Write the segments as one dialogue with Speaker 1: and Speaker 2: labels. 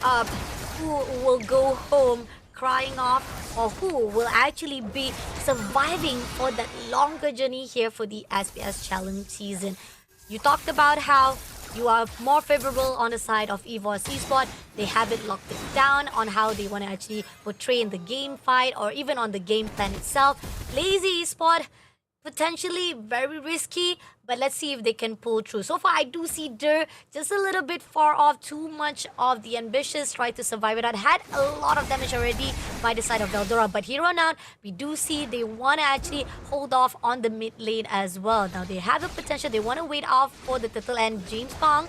Speaker 1: up who will go home crying off or who will actually be surviving for that longer journey here for the SPS Challenge season. You talked about how you are more favorable on the side of Evos Esports. They haven't locked it down on how they want to actually portray in the game fight or even on the game plan itself. Lazy Esports, potentially very risky, but let's see if they can pull through. So far, I do see Dur just a little bit far off, too much of the ambitious try to survive it out. Had a lot of damage already by the side of Veldora, but here on out, we do see they want to actually hold off on the mid lane as well. Now, they have the potential. They want to wait off for the turtle, and James Pong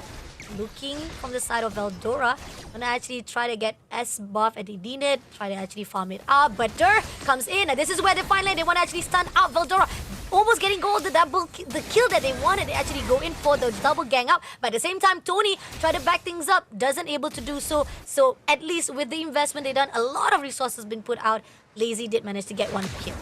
Speaker 1: looking from the side of Veldora, gonna actually try to get S buff and they need it, try to actually farm it up, but Dur comes in and this is where they finally, they want to actually stun out Veldora, almost getting gold, the kill that they wanted. They actually go in for the double gang up, but at the same time Tony try to back things up, doesn't able to do so. So at least with the investment they done, a lot of resources been put out. Lazy did manage to get one kill.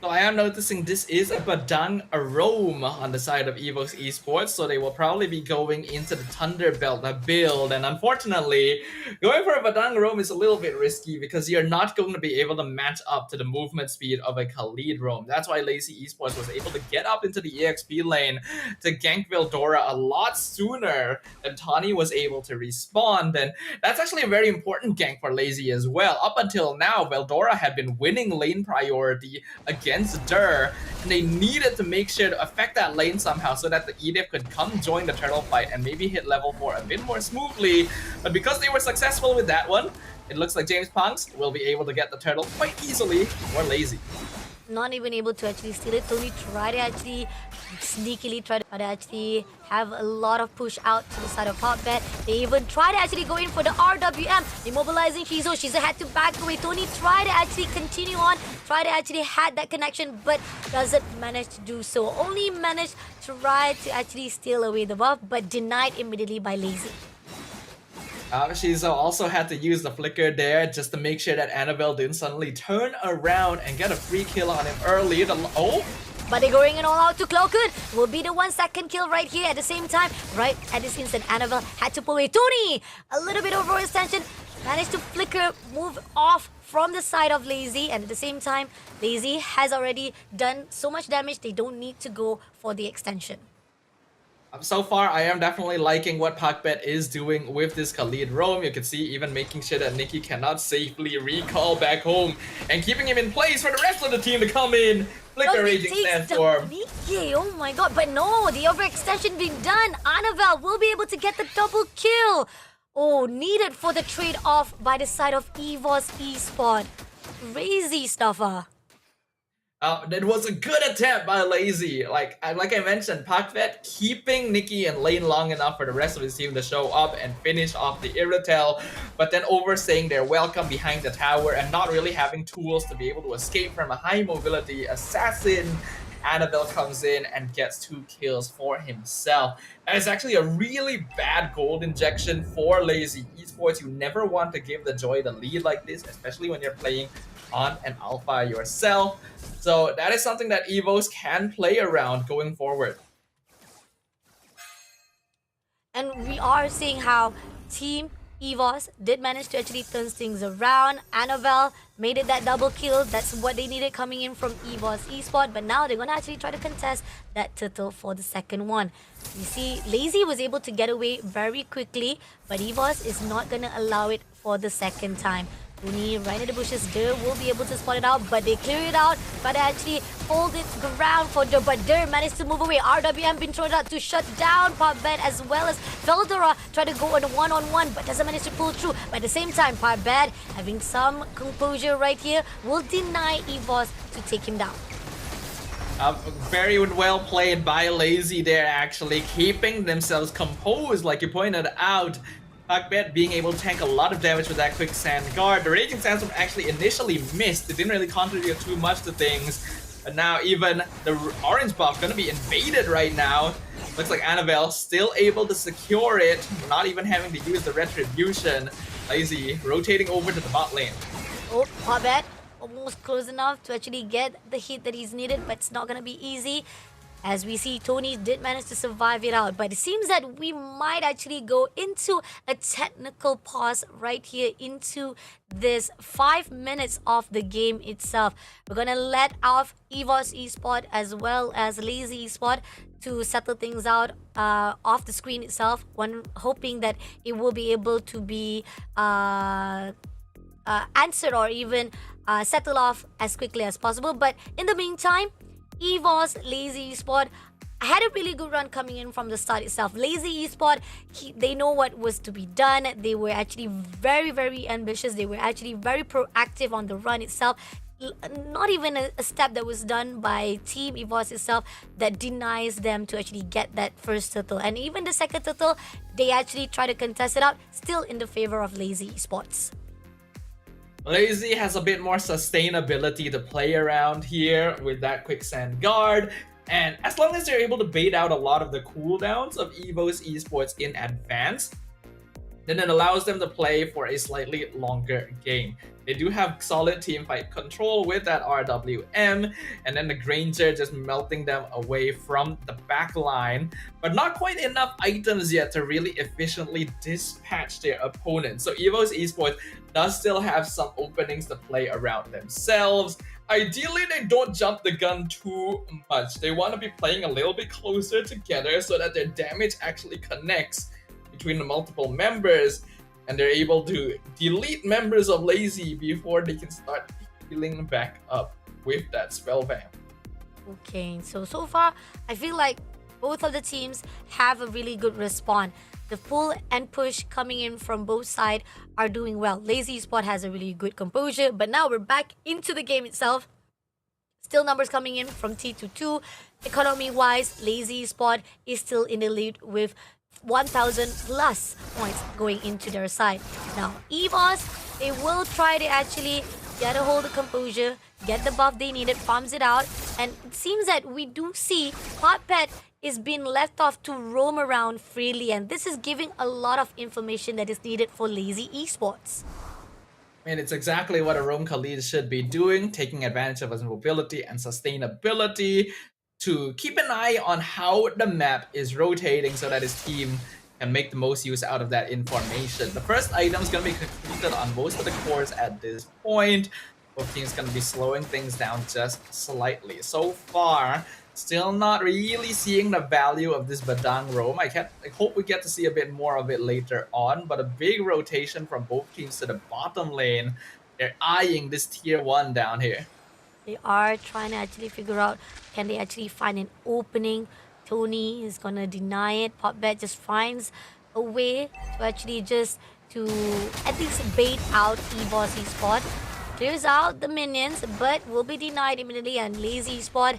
Speaker 2: So I am noticing this is a Badang Arome on the side of Evos Esports, so they will probably be going into the Thunderbelt build, and unfortunately, going for a Badang Arome is a little bit risky because you're not going to be able to match up to the movement speed of a Khalid Roam. That's why Lazy Esports was able to get up into the EXP lane to gank Veldora a lot sooner than Tawny was able to respawn. And that's actually a very important gank for Lazy as well. Up until now, Veldora had been winning lane priority against Dur, and they needed to make sure to affect that lane somehow so that the Edith could come join the turtle fight and maybe hit level 4 a bit more smoothly. But because they were successful with that one, it looks like James Punks will be able to get the turtle quite easily for Lazy.
Speaker 1: Not even able to actually steal it. Tony tried to actually sneakily try to actually have a lot of push out to the side of Hotbed. They even tried to actually go in for the RWM, immobilizing Shizo. Shizo had to back away. Tony tried to actually continue on, tried to actually had that connection, but doesn't manage to do so. Only managed to try to actually steal away the buff, but denied immediately by Lazy.
Speaker 2: Shizo also had to use the flicker there just to make sure that Annabelle didn't suddenly turn around and get a free kill on him early.
Speaker 1: But they're going in all out to Cloakwood. Will be the 1-second kill right here at the same time. Right at this instant, Annabelle had to pull away. Tony, a little bit overextension, managed to flicker, move off from the side of Lazy. And at the same time, Lazy has already done so much damage, they don't need to go for the extension.
Speaker 2: So far, I am definitely liking what Pakbet is doing with this Khalid Roam. You can see even making sure that Nikki cannot safely recall back home and keeping him in place for the rest of the team to come in. Flicker Raging Sandstorm.
Speaker 1: Nikki, oh my god, but no, the overextension being done. Annabelle will be able to get the double kill. Oh, needed for the trade-off by the side of Evos Esports. Crazy stuffer.
Speaker 2: That was a good attempt by Lazy. Like I mentioned, Pakvet keeping Nikki in lane long enough for the rest of his team to show up and finish off the Irritel, but then overstaying their welcome behind the tower and not really having tools to be able to escape from a high mobility assassin. Annabelle comes in and gets 2 kills for himself. That is actually a really bad gold injection for Lazy Esports. You never want to give the Joy the lead like this, especially when you're playing on an alpha yourself. So that is something that Evos can play around going forward.
Speaker 1: And we are seeing how Team Evos did manage to actually turn things around. Annabelle made it that double kill. That's what they needed coming in from Evos Esports. But now they're going to actually try to contest that turtle for the second one. You see, Lazy was able to get away very quickly, but Evos is not going to allow it for the second time. Tony right in the bushes. Dur will be able to spot it out, but they clear it out. But actually hold it ground for Dur, but Dur managed to move away. RWM been thrown out to shut down Parbet as well as Veldora try to go on a one-on-one, but doesn't manage to pull through. But at the same time, Parbet having some composure right here will deny Evos to take him down.
Speaker 2: Very well played by Lazy there, actually keeping themselves composed like you pointed out. Pakbet being able to tank a lot of damage with that quicksand guard. The Raging Sandstorm actually initially missed. It didn't really contribute too much to things. But now even the orange buff gonna be invaded right now. Looks like Annabelle still able to secure it, not even having to use the retribution. Lazy rotating over to the bot lane.
Speaker 1: Oh, Parbet almost close enough to actually get the hit that he's needed, but it's not gonna be easy. As we see, Tony did manage to survive it out, but it seems that we might actually go into a technical pause right here into this 5 minutes of the game itself. We're gonna let off Evos Esport as well as Lazy Esport to settle things out off the screen itself. One hoping that it will be able to be answered or even settle off as quickly as possible. But in the meantime, Evos, Lazy Esport had a really good run coming in from the start itself. Lazy Esport, they know what was to be done. They were actually very, very ambitious. They were actually very proactive on the run itself. Not even a step that was done by Team Evos itself that denies them to actually get that first turtle. And even the second turtle, they actually try to contest it out, still in the favor of Lazy Esports.
Speaker 2: Lazy has a bit more sustainability to play around here with that quicksand guard. And as long as they're able to bait out a lot of the cooldowns of Evos Esports in advance, then it allows them to play for a slightly longer game. They do have solid teamfight control with that RWM, and then the Granger just melting them away from the back line, but not quite enough items yet to really efficiently dispatch their opponents. So Evos Esports does still have some openings to play around themselves. Ideally, they don't jump the gun too much. They want to be playing a little bit closer together so that their damage actually connects between the multiple members, and they're able to delete members of Lazy before they can start healing back up with that spell vamp.
Speaker 1: Okay, so far, I feel like both of the teams have a really good respawn. The pull and push coming in from both sides are doing well. Lazy Spot has a really good composure, but now we're back into the game itself. Still numbers coming in from T to 2. Economy-wise, Lazy Spot is still in the lead with 1,000 plus points going into their side. Now, Evos, they will try to actually get a hold of composure, get the buff they needed, farms it out, and it seems that we do see Hotpet is being left off to roam around freely, and this is giving a lot of information that is needed for Lazy Esports.
Speaker 2: I mean, it's exactly what a roam Khalid should be doing, taking advantage of his mobility and sustainability to keep an eye on how the map is rotating so that his team can make the most use out of that information. The first item is going to be completed on most of the cores at this point. Both teams going to be slowing things down just slightly. So far, still not really seeing the value of this Badang roam. I hope we get to see a bit more of it later on, but a big rotation from both teams to the bottom lane. They're eyeing this tier 1 down here.
Speaker 1: They are trying to actually figure out, can they actually find an opening? Tony is going to deny it. Popbet just finds a way to actually just to at least bait out Evos Esport. Clears out the minions, but will be denied immediately. And Lazy Esport,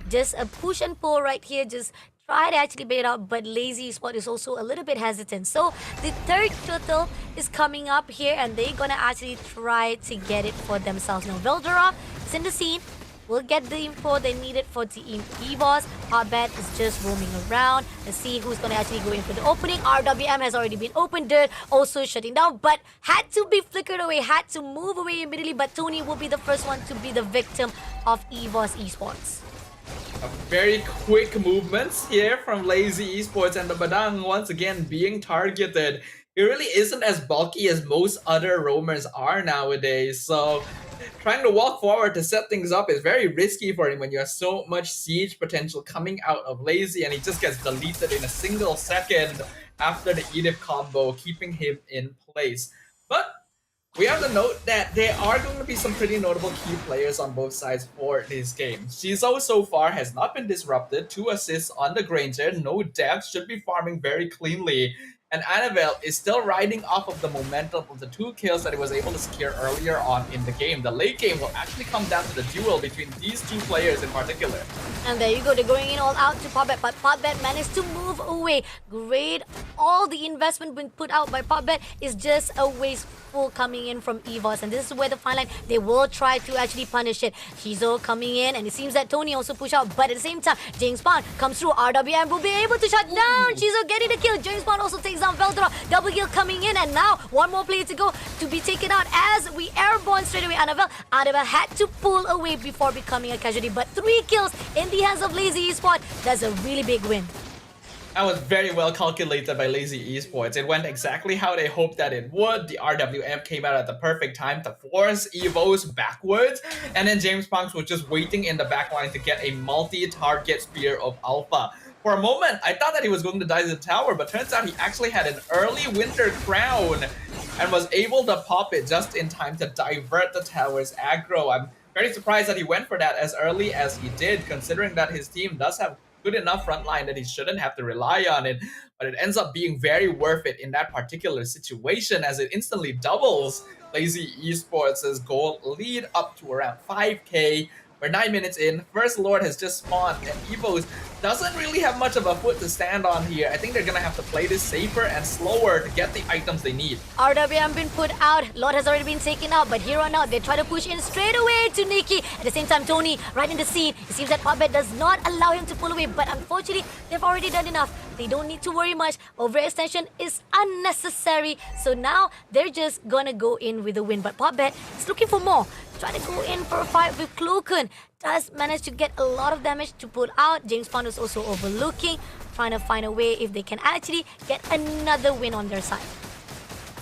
Speaker 1: just a push and pull right here. Just try to actually bait out, but Lazy Spot is also a little bit hesitant. So the third turtle is coming up here, and they're gonna actually try to get it for themselves. Now Veldora is in the scene. We'll get the info they needed for Team Evos. Hotbet is just roaming around. Let's see who's gonna actually go in for the opening. RWM has already been opened, Dirt also shutting down, but had to be flickered away, had to move away immediately, but Tony will be the first one to be the victim of Evos Esports.
Speaker 2: Very quick movements here from Lazy Esports, and the Badang once again being targeted. He really isn't as bulky as most other roamers are nowadays, so trying to walk forward to set things up is very risky for him when you have so much siege potential coming out of Lazy, and he just gets deleted in a single second after the Edith combo, keeping him in place. But we have to note that there are going to be some pretty notable key players on both sides for this game. Shizo so far has not been disrupted, 2 assists on the Granger, no death, should be farming very cleanly. And Annabelle is still riding off of the momentum of the 2 kills that he was able to secure earlier on in the game. The late game will actually come down to the duel between these 2 players in particular.
Speaker 1: And there you go, they're going in all out to Popbet, but Popbet managed to move away. Great, all the investment being put out by Popbet is just a wasteful coming in from Evos, and this is where the fine line, they will try to actually punish it. Shizo coming in, and it seems that Tony also push out, but at the same time, James Bond comes through. RWM will be able to shut down Shizo, getting the kill. James Bond also takes takes down Veldora. Double kill coming in, and now one more player to go to be taken out as we airborne straight away. Annabelle had to pull away before becoming a casualty, but 3 kills in the hands of Lazy Esports. That's a really big win.
Speaker 2: That was very well calculated by Lazy Esports. It went exactly how they hoped that it would. The RWM came out at the perfect time to force Evos backwards, and then James Punks was just waiting in the backline to get a multi-target spear of Alpha. For a moment, I thought that he was going to die to the tower, but turns out he actually had an early winter crown and was able to pop it just in time to divert the tower's aggro. I'm very surprised that he went for that as early as he did, considering that his team does have good enough frontline that he shouldn't have to rely on it, but it ends up being very worth it in that particular situation as it instantly doubles Lazy Esports' goal lead up to around 5k. We're 9 minutes in, First Lord has just spawned, and Evos doesn't really have much of a foot to stand on here. I think they're gonna have to play this safer and slower to get the items they need.
Speaker 1: RWM been put out, Lord has already been taken out, but here on out, they try to push in straight away to Nikki. At the same time, Tony right in the scene. It seems that Popbet does not allow him to pull away, but unfortunately, they've already done enough. They don't need to worry much. Overextension is unnecessary, so now they're just gonna go in with a win. But Popbet is looking for more. Try to go in for a fight with Cloken. Does manage to get a lot of damage to pull out. James Pond is also overlooking, trying to find a way if they can actually get another win on their side.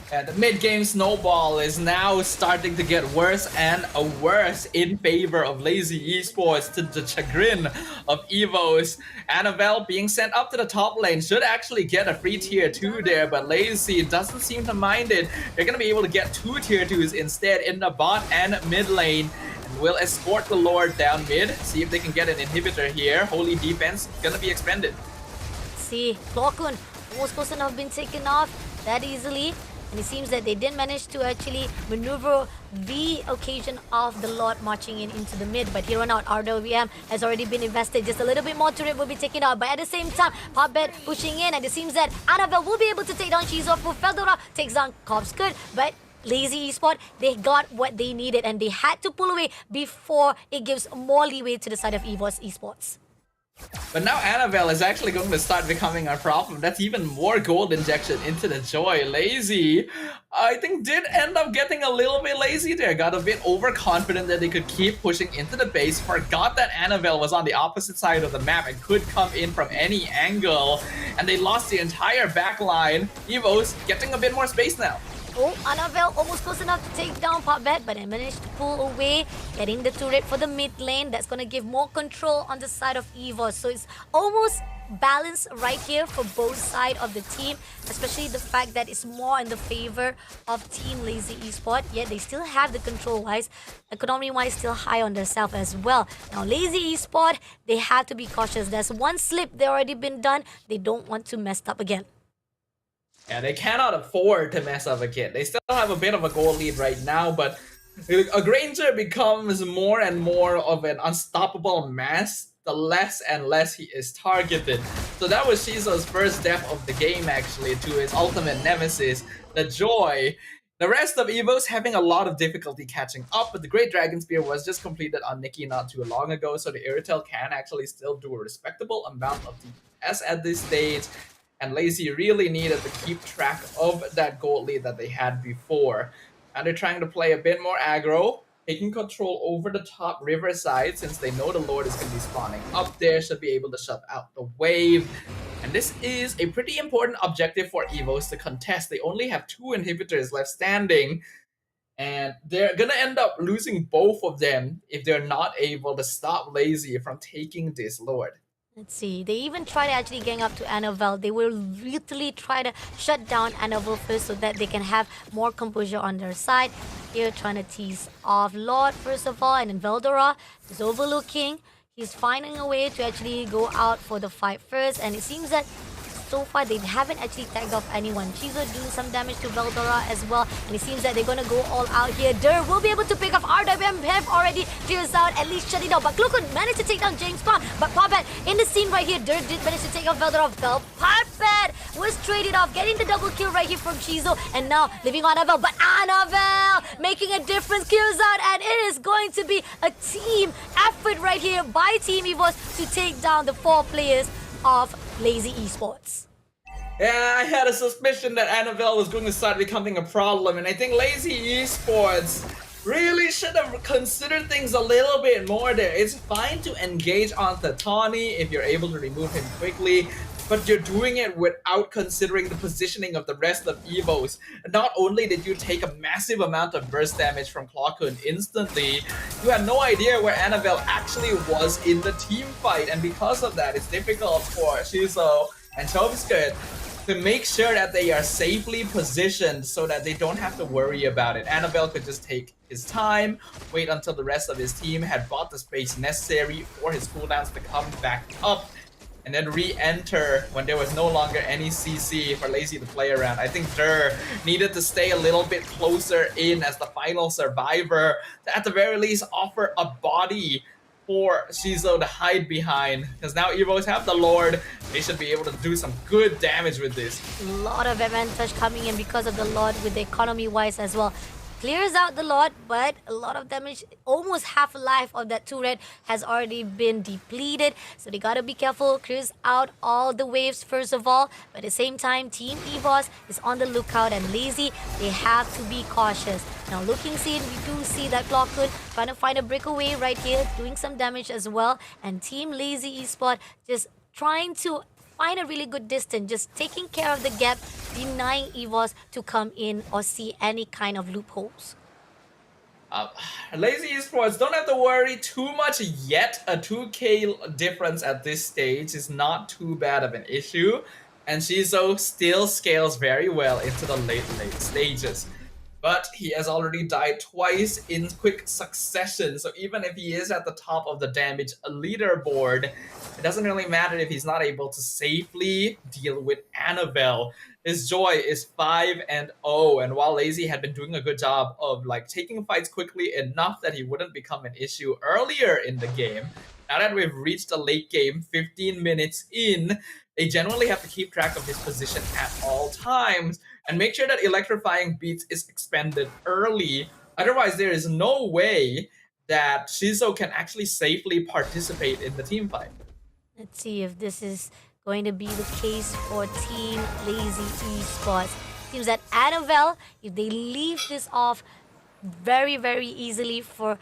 Speaker 2: And the mid-game snowball is now starting to get worse and worse in favor of Lazy Esports, to the chagrin of Evos. Annabelle being sent up to the top lane should actually get a free tier 2 there, but Lazy doesn't seem to mind it. They're going to be able to get 2 tier 2s instead in the bot and mid lane. And will escort the Lord down mid, see if they can get an inhibitor here. Holy defense going to be expended.
Speaker 1: Let's see, Clockun almost close enough been taken off that easily. And it seems that they didn't manage to actually maneuver the occasion of the Lord marching in into the mid. But here on out, RWM has already been invested. Just a little bit more turret will be taken out. But at the same time, Popbet pushing in. And it seems that Annabelle will be able to take down Shizo. Feldora takes down Kopskut. But Lazy Esport, they got what they needed. And they had to pull away before it gives more leeway to the side of Evos Esports.
Speaker 2: But now Annabelle is actually going to start becoming a problem. That's even more gold injection into the Joy. Lazy, I think, did end up getting a little bit lazy there. Got a bit overconfident that they could keep pushing into the base. Forgot that Annabelle was on the opposite side of the map and could come in from any angle. And they lost the entire back line. Evos getting a bit more space now.
Speaker 1: Oh, Annabelle almost close enough to take down Popbet, but they managed to pull away, getting the turret for the mid lane. That's going to give more control on the side of Evos. So it's almost balanced right here for both sides of the team, especially the fact that it's more in the favor of Team Lazy Esport. Yet they still have the control-wise, economy-wise still high on themselves as well. Now, Lazy Esport, they have to be cautious. There's one slip they already been done. They don't want to mess up again.
Speaker 2: Yeah, they cannot afford to mess up again. They still have a bit of a goal lead right now, but a Granger becomes more and more of an unstoppable mass the less and less he is targeted. So that was Shizo's first death of the game, actually, to his ultimate nemesis, the Joy. The rest of Evos having a lot of difficulty catching up, but the Great Dragon Spear was just completed on Nikki not too long ago, so the Irritel can actually still do a respectable amount of DPS at this stage. And Lazy really needed to keep track of that gold lead that they had before. And they're trying to play a bit more aggro, taking control over the top riverside since they know the Lord is going to be spawning up there, should be able to shut out the wave. And this is a pretty important objective for Evos to contest. They only have 2 inhibitors left standing, and they're going to end up losing both of them if they're not able to stop Lazy from taking this Lord.
Speaker 1: Let's see. They even try to actually gang up to Annabelle. They will literally try to shut down Annabelle first so that they can have more composure on their side. Here trying to tease off Lord first of all, and then Veldora is overlooking. He's finding a way to actually go out for the fight first, and it seems that so far they haven't actually tagged off anyone. Chizo doing some damage to Veldora as well, and it seems that they're gonna go all out here. Dur will be able to pick off RWM, have already clears out, at least shut it down. But Klukun managed to take down James Pond, but Popbet in the scene right here. Dur did manage to take off Veldora. Popbet was traded off, getting the double kill right here from Chizo, and now living on Annabelle. But Annabelle making a difference, clears out, and it is going to be a team effort right here by Team Evos to take down the 4 players of Lazy Esports.
Speaker 2: Yeah, I had a suspicion that Annabelle was going to start becoming a problem, and I think Lazy Esports really should have considered things a little bit more there. It's fine to engage on Tatani if you're able to remove him quickly, but you're doing it without considering the positioning of the rest of Evos. Not only did you take a massive amount of burst damage from Clockhood instantly, you had no idea where Annabelle actually was in the team fight, and because of that, it's difficult for Shizo and Choviskut to make sure that they are safely positioned so that they don't have to worry about it. Annabelle could just take his time, wait until the rest of his team had bought the space necessary for his cooldowns to come back up, and then re-enter when there was no longer any CC for Lazy to play around. I think Dur needed to stay a little bit closer in as the final survivor to at the very least offer a body for Shizo to hide behind, because now Evos have the Lord. They should be able to do some good damage with this.
Speaker 1: A lot of advantage coming in because of the Lord with the economy wise as well. Clears out the Lord, but a lot of damage. Almost half a life of that turret has already been depleted. So they gotta be careful. Clears out all the waves first of all. But at the same time, Team Evos is on the lookout, and Lazy, they have to be cautious. Now looking scene, we do see that Clockhood trying to find a breakaway right here, doing some damage as well. And Team Lazy Esport just trying to find a really good distance, just taking care of the gap, denying Evos to come in or see any kind of loopholes.
Speaker 2: Uh, Lazy Esports don't have to worry too much yet. A 2k difference at this stage is not too bad of an issue, and Shizo still scales very well into the late stages. But he has already died twice in quick succession, so even if he is at the top of the damage leaderboard, it doesn't really matter if he's not able to safely deal with Annabelle. His joy is 5-0, and while Lazy had been doing a good job of like taking fights quickly enough that he wouldn't become an issue earlier in the game, now that we've reached the late game, 15 minutes in, they generally have to keep track of his position at all times and make sure that electrifying beats is expended early. Otherwise, there is no way that Shizo can actually safely participate in the team fight.
Speaker 1: Let's see if this is going to be the case for Team Lazy Esports. Seems that Annabelle, if they leave this off very, very easily for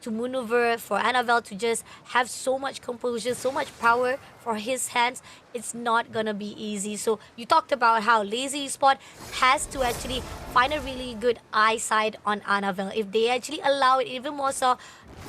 Speaker 1: to maneuver, for Annabelle to just have so much composure, so much power for his hands, it's not gonna be easy. So you talked about how Lazy Spot has to actually find a really good eyesight on Annabelle. If they actually allow it even more so,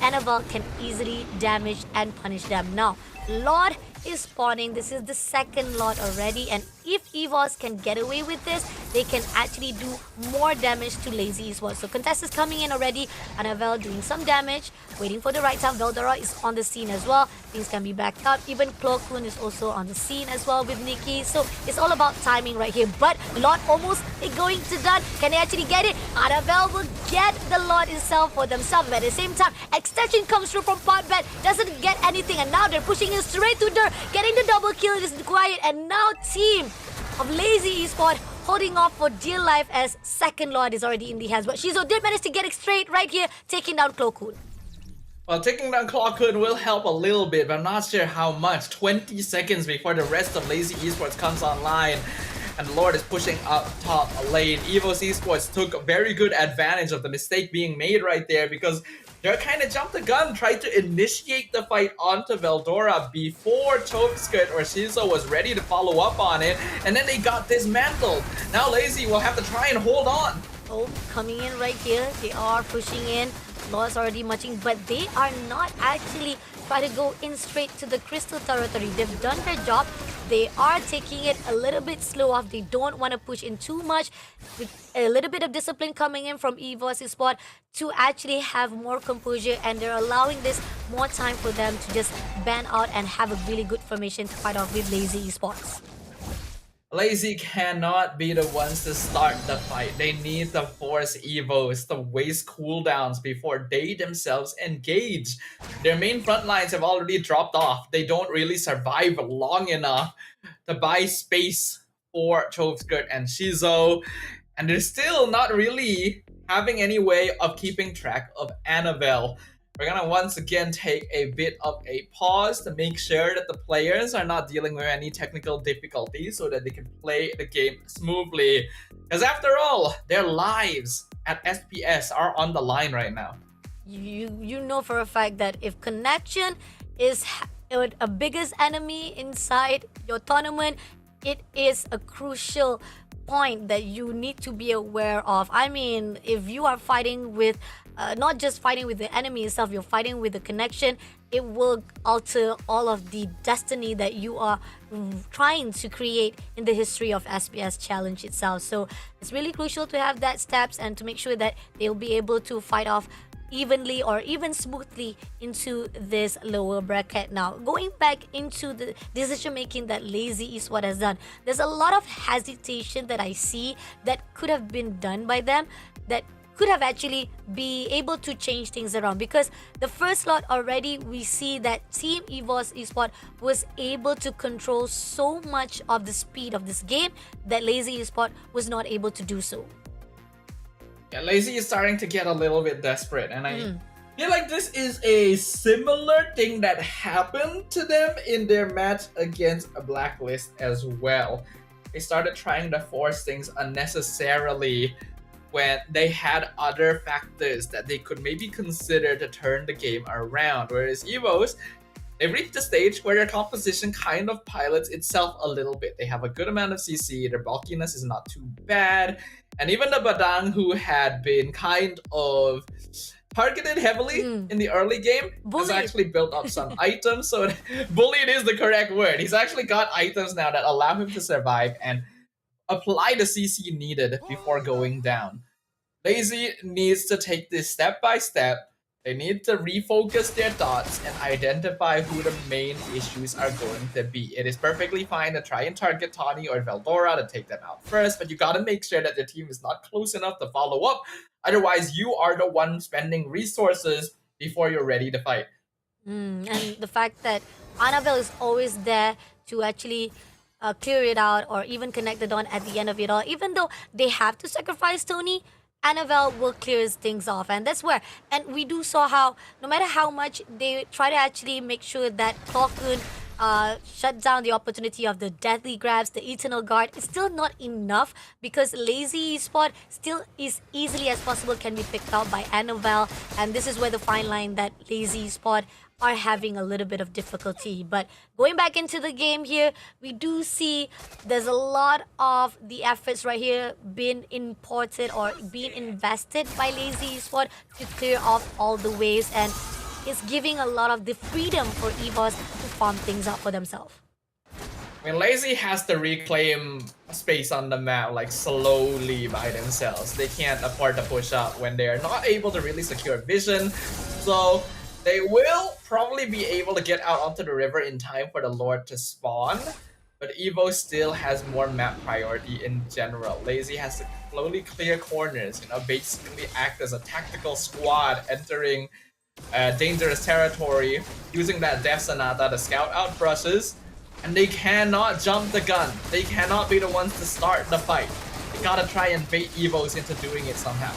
Speaker 1: Annabelle can easily damage and punish them. Now, Lord is spawning. This is the second Lord already, and if Evos can get away with this, they can actually do more damage to Lazy as well. So Contest is coming in already. Annabelle doing some damage, waiting for the right time. Veldora is on the scene as well. Things can be backed up. Even Cloakun is also on the scene as well with Nikki. So it's all about timing right here. But Lord almost going to done. Can they actually get it? Annabelle will get the Lord itself for themselves. But at the same time, extension comes through from Podbet, doesn't get anything, and now they're pushing it straight to Dur. Getting the double kill is required, and now team of Lazy Esport holding off for dear life as second Lord is already in the hands. But Shizo did manage to get it straight right here, taking down Cloakhood.
Speaker 2: Well, taking down Clockhood will help a little bit, but I'm not sure how much. 20 seconds before the rest of Lazy Esports comes online, and the Lord is pushing up top lane. Evos Esports took very good advantage of the mistake being made right there, because they kind of jumped the gun, tried to initiate the fight onto Veldora before Choveskirt or Shizo was ready to follow up on it, and then they got dismantled. Now Lazy will have to try and hold on.
Speaker 1: Oh, coming in right here. They are pushing in. Lord's already marching, but they are not actually trying to go in straight to the crystal territory. They've done their job. They are taking it a little bit slow off. They don't want to push in too much. With a little bit of discipline coming in from Evos Spot to actually have more composure, and they're allowing this more time for them to just ban out and have a really good formation to fight off with Lazy Esports.
Speaker 2: Lazy cannot be the ones to start the fight. They need to force Evos to waste cooldowns before they themselves engage. Their main front lines have already dropped off. They don't really survive long enough to buy space for Choveskirt and Shizo. And they're still not really having any way of keeping track of Annabelle. we're gonna once again take a bit of a pause to make sure that the players are not dealing with any technical difficulties so that they can play the game smoothly. Because after all, their lives at SPS are on the line right now.
Speaker 1: You know for a fact that if connection is a biggest enemy inside your tournament, it is a crucial point that you need to be aware of. I mean, if you are fighting with not just fighting with the enemy itself, you're fighting with the connection, it will alter all of the destiny that you are trying to create in the history of SPS challenge itself. So it's really crucial to have that steps and to make sure that they'll be able to fight off evenly or even smoothly into this lower bracket. Now, going back into the decision making that Lazy Esports has done, there's a lot of hesitation that I see that could have been done by them, that could have actually be able to change things around, because the first slot already we see that Team Evos Esports was able to control so much of the speed of this game that Lazy Esports was not able to do so.
Speaker 2: Yeah, Lazy is starting to get a little bit desperate, and I feel like this is a similar thing that happened to them in their match against a Blacklist as well. They started trying to force things unnecessarily when they had other factors that they could maybe consider to turn the game around, whereas Evos, they've reached a stage where their composition kind of pilots itself a little bit. They have a good amount of CC, their bulkiness is not too bad, and even the Badang, who had been kind of targeted heavily in the early game, has actually built up some items. So bullied is the correct word. He's actually got items now that allow him to survive and apply the CC needed before going down. Lazy needs to take this step by step. They need to refocus their thoughts and identify who the main issues are going to be. It is perfectly fine to try and target Tawny or Veldora to take them out first, but you gotta make sure that the team is not close enough to follow up. Otherwise, you are the one spending resources before you're ready to fight.
Speaker 1: And the fact that Annabelle is always there to actually clear it out or even connect the dawn at the end of it all, even though they have to sacrifice Tony, Annabelle will clear things off, and that's where. And we do saw how no matter how much they try to actually make sure that Klokun shut down the opportunity of the deadly grabs, the eternal guard, it's still not enough, because Lazy Esports still is easily as possible can be picked out by Annabelle, and this is where the fine line that Lazy Esports are having a little bit of difficulty. But going back into the game here, we do see there's a lot of the efforts right here being imported or being invested by Lazy Esports to clear off all the waves, and it's giving a lot of the freedom for Evos to farm things out for themselves.
Speaker 2: I mean, Lazy has to reclaim space on the map like slowly by themselves. They can't afford to push up when they're not able to really secure vision. So they will probably be able to get out onto the river in time for the Lord to spawn, but Evo still has more map priority in general. Lazy has to slowly clear corners, basically act as a tactical squad entering dangerous territory, using that Death Sonata to scout out brushes, and they cannot jump the gun. They cannot be the ones to start the fight. They gotta try and bait Evos into doing it somehow.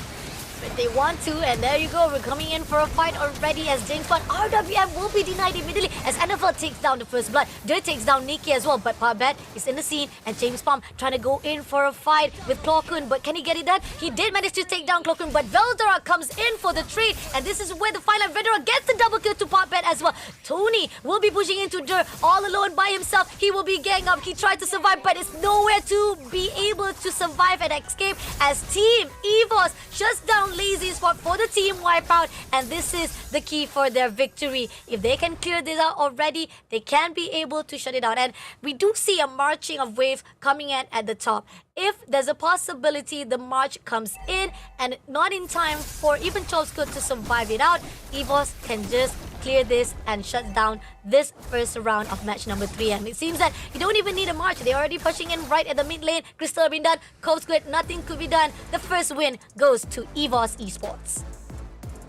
Speaker 1: If they want to, and there you go, we're coming in for a fight already as James Bond. RWM will be denied immediately as NFL takes down the first blood. Dirt takes down Nikki as well, but Parbet is in the scene, and James Palm trying to go in for a fight with Klokun, but can he get it done? He did manage to take down Klokun, but Veldora comes in for the trade, and this is where the final Veldora gets the double kill to Parbet as well. Tony will be pushing into Dirt all alone by himself. He will be gang up. He tried to survive, but it's nowhere to be able to survive and escape as Team Evos shuts down Lazy Esports for the team wipeout, and this is the key for their victory. If they can clear this out already, they can be able to shut it out. And we do see a marching of waves coming in at the top. If there's a possibility the march comes in and not in time for even Cholsko to survive it out, Evos can just clear this and shut down this first round of match number 3. And it seems that you don't even need a march. They're already pushing in right at the mid lane. Crystal been done. Cove Squid, nothing could be done. The first win goes to Evos Esports.